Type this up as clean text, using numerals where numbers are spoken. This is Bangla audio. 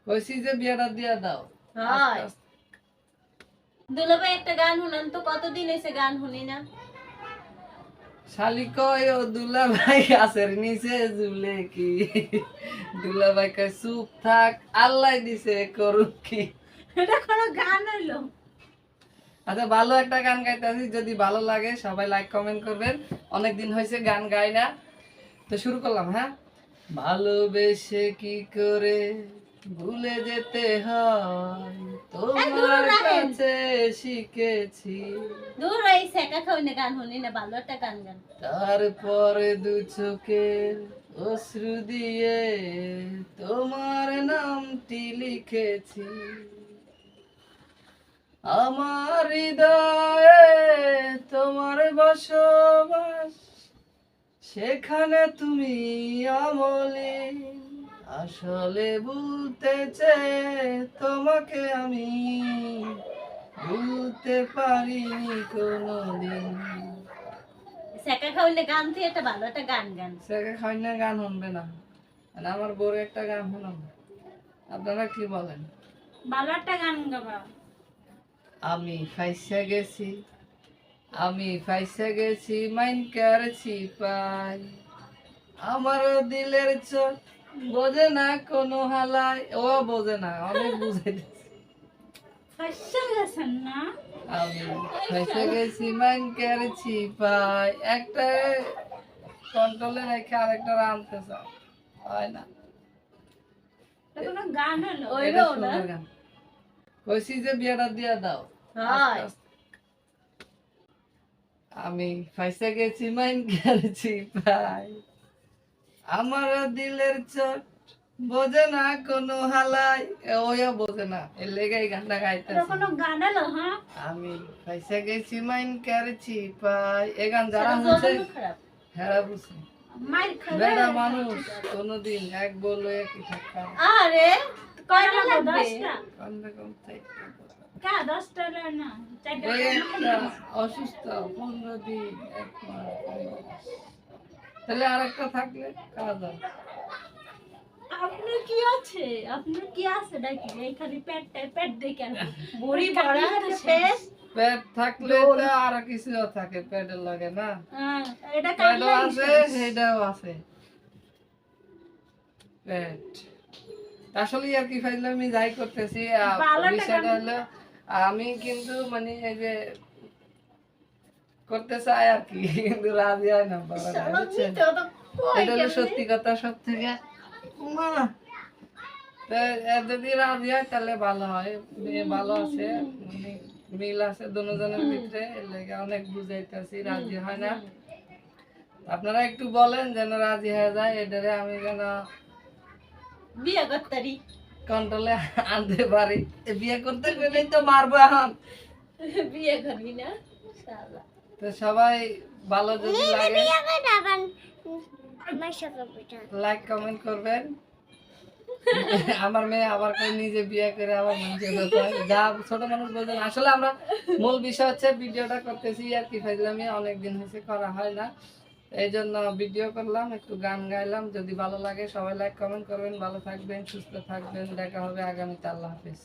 কইছি যে বিয়েটা দিয়া দাও। হয় দুলাভাই একটা গান শুনান তো, কতদিন হয়েছে গান শুনি না। শালি কয় ও দুলাভাই গাছের নিচে ঝুলে কি, দুলাভাই কয় চুপ থাক আল্লাহ দিছে করুক কি। এটা কোনো গান হইলো? আচ্ছা ভালো একটা গান গাইতেছি, যদি ভালো লাগে সবাই লাইক কমেন্ট করবেন। অনেকদিন হয়েছে গান গাই না, তো শুরু করলাম। হ্যাঁ, ভালোবেসে কি করে ভুলে যেতে হয় তোমার কাছে শিখেছি, দূর এই সেকা খাওয়ানে গান শুনি না, ভালো একটা গান গান। তারপরে দু চোখের অশ্রু দিয়ে তোমার নামটি লিখেছি, আমার হৃদয়ে তোমার বসবাস, সেখানে তুমি অমলিন। আসলে বলতে চেয়ে তোমাকে আমি ভুলতে পারিনি কোনোদিন। সেকা খাওয়ালে গান থেকে একটা ভালো একটা গান গান। সেকে খাই না গান শুনবে না, আর আমার বড় একটা গান শোনাবো, আপনারা কি বলেন? ভালো একটা গান গাবা। আমি ফাইসা গেছি, আমি ফাইসা গেছি মাইন করেছি পাই, আমার দিলের চোট বোঝে না কোনো হালাই। ও বোঝে না, অনেক বুঝাইতেছি। ফাইসা গেছেন না? আমি ফাইসা গেছি মাইন করেছি পাই, একটা কন্ট্রোলে রেখে আরেকটা আনতে চাও, হয় না। কোনো গান হলো? এটা সুন্দর গান। কইছি যে বিয়েটা দিয়া দাও। হয় আমি ফাইসা গেছি মাইন করেছি পাই, আমার দিলের চোট বোঝে না কোনো হালাই। ওইও বোঝে না, এর লেগে এই গানটা গাইতেছি। কোনো গান হলো? হ্যাঁ, আমি ফাইসা গেছি মাইন করেছি পাই, এই গান যারা শুনছে হেরা বুঝছে। বেড়া মানুষ কোনদিন এক বললো একই থাকা। আরে কয়টা লাগবে? কমবে কম চারটা। কা 10টা না, 4টা। এই একটা অসুস্থ 15 দিন 1 মাস 2 মাস। তাহলে আরেকটা থাকলে কাজ হবে। আপনার কি আছে? আপনার কি আছে নাকি? এই খালি পেট দেখে আর বড়ি ভরা পেট। পেট থাকলে তো আর কিছু থাকে, পেটের লাগে না। হ্যাঁ, এটা পেটও কাটলাই আছে, সেটাও আছে পেট। আসলে আর কি ফাইলে আমি যাই করতেছি, বিষয়টা হলো আমি কিন্তু মানে এই যে করতে চাই আর কি, কিন্তু রাজি হয় না বাবারা, বুঝছেন? এটা হলো সত্যি কথা সব থেকে। মা, তো যদি রাজি হয় তাহলে ভালো হয়, মেয়ে ভালো আছে, মানে মিল আছে দুজনের ভিতরে, এর লেগে অনেক বুঝাইতেছি, রাজি হয় না। আপনারা একটু বলেন যেন রাজি হয়ে যায়, এটারে আমি যেন বিয়ে করতারি কন্ট্রোলে আনতে পারি। বিয়ে করতে গেলেই তো মারবো এখন। বিয়ে করবি না শালা। তো সবাই ভালো যদি লাগে লাইক কমেন্ট করবেন। আমার মেয়ে আবার কই নিজে বিয়ে করে আবার মানুষের কথা যা ছোট মানুষ বলছেন। আসলে আমরা মূল বিষয় হচ্ছে ভিডিওটা করতেছি আর কি, ফাইজলামি অনেকদিন হয়েছে করা হয় না, এই জন্য ভিডিও করলাম, একটু গান গাইলাম। যদি ভালো লাগে সবাই লাইক কমেন্ট করবেন। ভালো থাকবেন, সুস্থ থাকবেন, দেখা হবে আগামীতে। আল্লাহ হাফেজ।